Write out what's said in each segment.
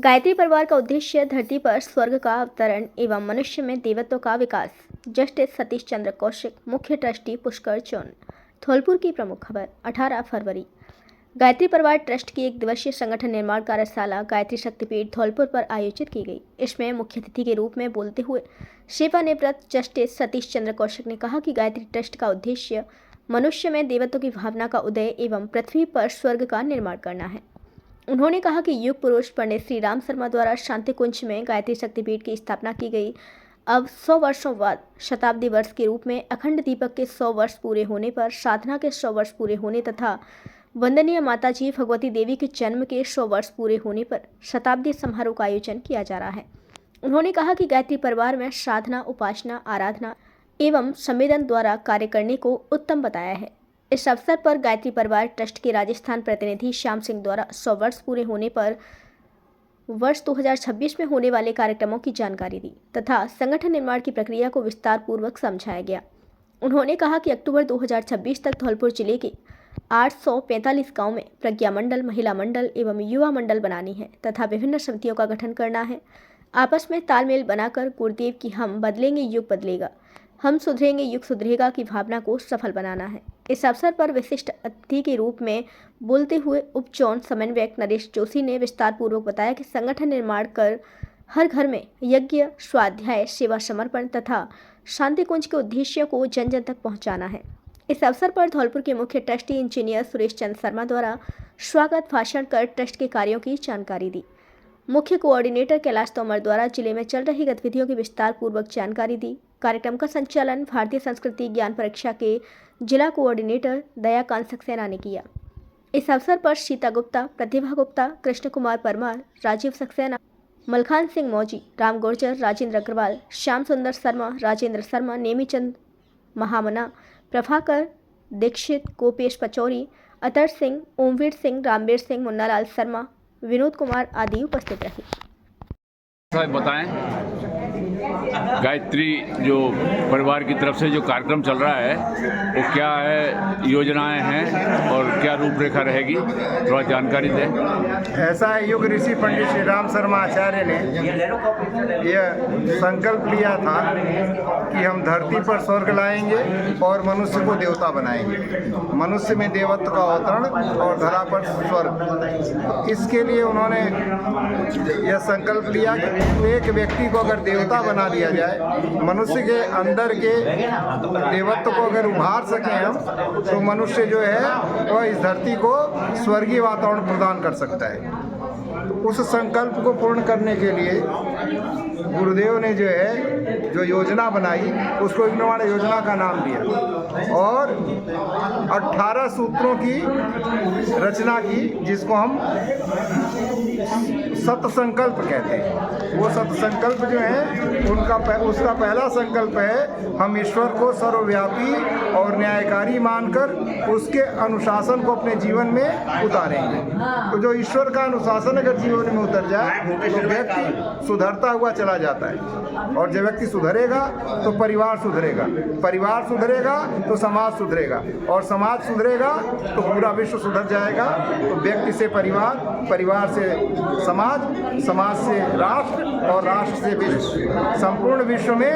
गायत्री परिवार का उद्देश्य धरती पर स्वर्ग का अवतरण एवं मनुष्य में देवत्व का विकास। जस्टिस सतीश चंद्र कौशिक, मुख्य ट्रस्टी पुष्कर चौन। धौलपुर की प्रमुख खबर 18 फरवरी। गायत्री परिवार ट्रस्ट की एक दिवसीय संगठन निर्माण कार्यशाला गायत्री शक्तिपीठ धौलपुर पर आयोजित की गई। इसमें मुख्य अतिथि के रूप में बोलते हुए सेवानिवृत्त जस्टिस सतीश चंद्र कौशिक ने कहा कि गायत्री ट्रस्ट का उद्देश्य मनुष्य में देवत्व की भावना का उदय एवं पृथ्वी पर स्वर्ग का निर्माण करना है। उन्होंने कहा कि युग पुरुष पंडित श्री राम शर्मा द्वारा शांति कुंज में गायत्री शक्तिपीठ की स्थापना की गई। अब 100 वर्षों बाद शताब्दी वर्ष के रूप में अखंड दीपक के 100 वर्ष पूरे होने पर, साधना के 100 वर्ष पूरे होने तथा वंदनीय माताजी भगवती देवी के जन्म के 100 वर्ष पूरे होने पर शताब्दी समारोह का आयोजन किया जा रहा है। उन्होंने कहा कि गायत्री परिवार में साधना, उपासना, आराधना एवं संवेदन द्वारा कार्य करने को उत्तम बताया है। इस अवसर पर गायत्री परिवार ट्रस्ट के राजस्थान प्रतिनिधि श्याम सिंह द्वारा 100 वर्ष पूरे होने पर वर्ष 2026 में होने वाले कार्यक्रमों की जानकारी दी तथा संगठन निर्माण की प्रक्रिया को विस्तार पूर्वक समझाया गया। उन्होंने कहा कि अक्टूबर 2026 तक धौलपुर जिले के 845 गांव में प्रज्ञा मंडल, महिला मंडल एवं युवा मंडल बनानी है तथा विभिन्न समितियों का गठन करना है। आपस में तालमेल बनाकर गुरुदेव की हम बदलेंगे युग बदलेगा, हम सुधरेंगे युग सुधरेगा की भावना को सफल बनाना है। इस अवसर पर विशिष्ट अतिथि के रूप में बोलते हुए उप चौन समन्वयक नरेश जोशी ने विस्तार पूर्वक बताया कि संगठन निर्माण कर हर घर में यज्ञ, स्वाध्याय, सेवा समर्पण तथा शांति कुंज के उद्देश्यों को जन जन तक पहुंचाना है। इस अवसर पर धौलपुर के मुख्य ट्रस्टी इंजीनियर सुरेश चंद्र शर्मा द्वारा स्वागत भाषण कर ट्रस्ट के कार्यों की जानकारी दी। मुख्य कोऑर्डिनेटर कैलाश तोमर द्वारा जिले में चल रही गतिविधियों की विस्तार पूर्वक जानकारी दी। कार्यक्रम का संचालन भारतीय संस्कृति ज्ञान परीक्षा के जिला कोऑर्डिनेटर दयाकांत सक्सेना ने किया। इस अवसर पर सीता गुप्ता, प्रतिभा गुप्ता, कृष्ण कुमार परमार, राजीव सक्सेना, मलखान सिंह मौजी, राम गुर्जर, राजेंद्र अग्रवाल, श्याम सुंदर शर्मा, राजेंद्र शर्मा, नेमीचंद महामना, प्रभाकर दीक्षित, गोपेश पचौरी, अतर सिंह, ओमवीर सिंह, रामवीर सिंह, मुन्नालाल शर्मा, विनोद कुमार आदि उपस्थित रहे। बताएं गायत्री जो परिवार की तरफ से जो कार्यक्रम चल रहा है वो क्या है, योजनाएं हैं और क्या रूपरेखा रहेगी, थोड़ा जानकारी दें। ऐसा है, युग ऋषि पंडित श्री राम शर्मा आचार्य ने यह संकल्प लिया था कि हम धरती पर स्वर्ग लाएंगे और मनुष्य को देवता बनाएंगे, मनुष्य में देवत्व का अवतरण और धरा पर स्वर्ग। इसके लिए उन्होंने यह संकल्प लिया कि एक व्यक्ति को अगर देवता बना दिया जाए, मनुष्य के अंदर के देवत्व को अगर उभार सकें हम, तो मनुष्य जो है वह इस धरती को स्वर्गीय वातावरण प्रदान कर सकता है। उस संकल्प को पूर्ण करने के लिए गुरुदेव ने जो योजना बनाई उसको एक निर्माण योजना का नाम दिया और 18 सूत्रों की रचना की, जिसको हम सत संकल्प कहते हैं। वो सत संकल्प जो है उसका पहला संकल्प है, हम ईश्वर को सर्वव्यापी और न्यायकारी मानकर उसके अनुशासन को अपने जीवन में उतारेंगे। तो जो ईश्वर का अनुशासन अगर जीवन में उतर जाए तो व्यक्ति सुधरता हुआ चला जाता है, और जब व्यक्ति सुधरेगा तो परिवार सुधरेगा, परिवार सुधरेगा तो समाज सुधरेगा, और समाज सुधरेगा तो पूरा विश्व सुधर जाएगा। तो व्यक्ति से परिवार, परिवार से समाज, समाज से राष्ट्र और राष्ट्र से विश्व, संपूर्ण विश्व में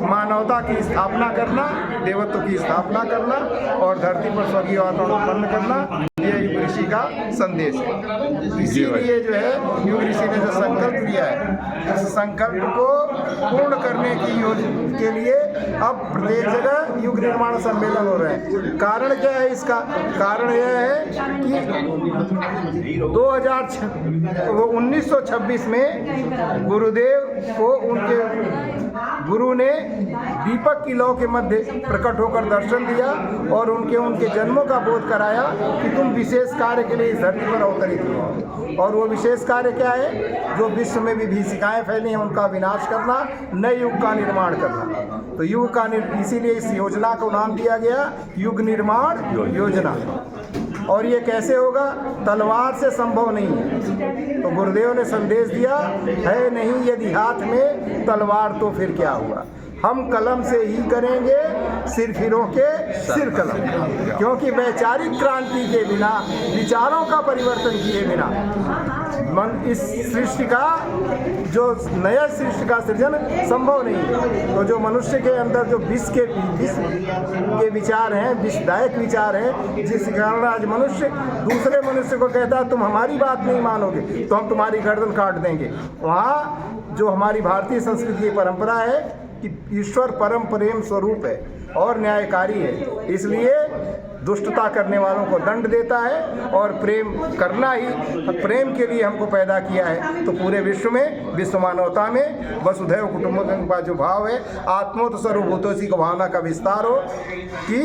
मानवता की स्थापना करना, देवत्व की स्थापना करना और धरती पर स्वर्गीय वातावरण उत्पन्न करना, यह युग ऋषि का संदेश है। इसीलिए जो है युग ऋषि ने जो संकल्प लिया है, उस संकल्प को पूर्ण करने की योजना के लिए अब प्रत्येक जगह युग निर्माण सम्मेलन हो रहे हैं। कारण क्या है इसका? कारण यह है कि 1926 में गुरुदेव को उनके गुरु ने दीपक की लौ के मध्य प्रकट होकर दर्शन दिया और उनके जन्मों का बोध कराया कि तुम विशेष कार्य के लिए इस धरती पर अवतरित हो। और वो विशेष कार्य क्या है? जो विश्व में विभीषिकाएं फैली हैं उनका विनाश करना, नए युग का निर्माण करना। तो युग का इसीलिए इस योजना को नाम दिया गया युग निर्माण योजना। और ये कैसे होगा? तलवार से संभव नहीं है। तो गुरुदेव ने संदेश दिया है, नहीं यदि हाथ में तलवार तो फिर क्या हुआ, हम कलम से ही करेंगे सिर फिरों के सिर कलम, क्योंकि वैचारिक क्रांति के बिना, विचारों का परिवर्तन किए बिना इस सृष्टि का जो नया सृष्टि का सृजन संभव नहीं है। तो जो मनुष्य के अंदर जो विष के विचार हैं, विषदायक विचार हैं, जिस कारण आज मनुष्य दूसरे मनुष्य को कहता है तुम हमारी बात नहीं मानोगे तो हम तुम्हारी गर्दन काट देंगे। वहाँ जो हमारी भारतीय संस्कृति की परंपरा है कि ईश्वर परम प्रेम स्वरूप है और न्यायकारी है, इसलिए दुष्टता करने वालों को दंड देता है और प्रेम करना ही, प्रेम के लिए हमको पैदा किया है। तो पूरे विश्व में, विश्व मानवता में वसुधैव कुटुंबकम का जो भाव है, आत्मोत सर्वभूतोसी को भावना का विस्तार हो कि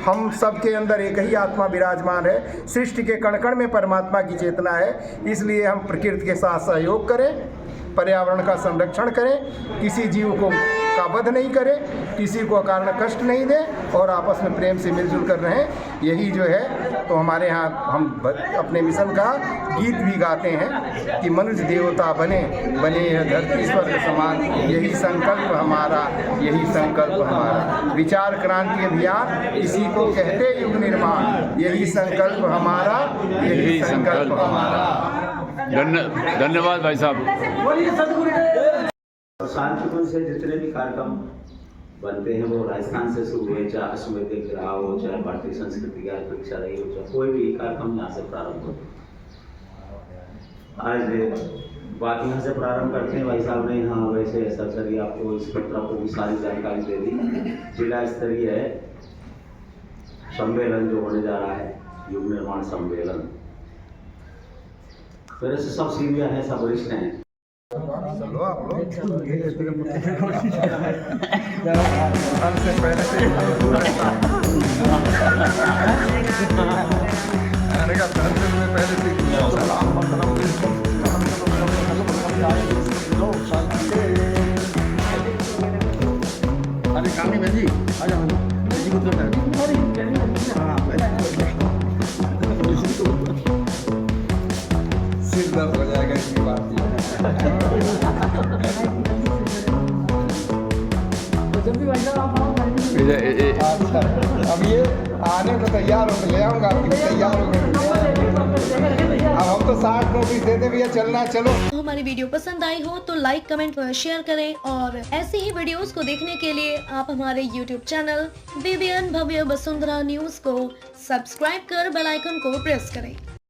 हम सब के अंदर एक ही आत्मा विराजमान है, सृष्टि के कण कण में परमात्मा की चेतना है। इसलिए हम प्रकृति के साथ सहयोग करें, पर्यावरण का संरक्षण करें, किसी जीव को का वध नहीं करें, किसी को कारण कष्ट नहीं दें और आपस में प्रेम से मिलजुल कर रहें। यही जो है तो हमारे यहाँ हम अपने मिशन का गीत भी गाते हैं कि मनुष्य देवता बने बने यह धरती स्वर्ग समान, यही संकल्प हमारा, यही संकल्प हमारा। विचार क्रांति अभियान इसी को कहते युग निर्माण, यही संकल्प हमारा, यही संकल्प हमारा। धन्यवाद भाई साहब। शांतिपूर्ण से जितने भी कार्यक्रम बनते हैं वो राजस्थान से शुरू हुए, चाहे अश्वमेध विग्रह हो, चाहे भारतीय संस्कृति की परीक्षा रही हो, चाहे कोई भी कार्यक्रम यहाँ से प्रारंभ हो। आज बात यहाँ से प्रारंभ करते हैं। भाई साहब ने यहाँ वैसे सरसरी आपको इस पत्र को भी सारी जानकारी दे दी। जिला स्तरीय है सम्मेलन जो होने जा रहा है, युग निर्माण सम्मेलन। फिर से सब सीनियर हैं, सब वरिष्ठ हैं। चलो आप लोग हमसे पहले से आने का पहले से अरे कामी भाई आ जाओ जी को सिर दर्द हो जाएगा इसकी बात। अब ये आने को तैयार हो, ले आऊंगा, तैयार हो गए। अब हम तो 60 नोटिस देते भैया चलना चलो। हमारी वीडियो पसंद आई हो तो लाइक, कमेंट व शेयर करें और ऐसी ही वीडियोस को देखने के लिए आप हमारे YouTube चैनल BBN भव्य वसुंधरा न्यूज को सब्सक्राइब कर बेल आइकन को प्रेस करें।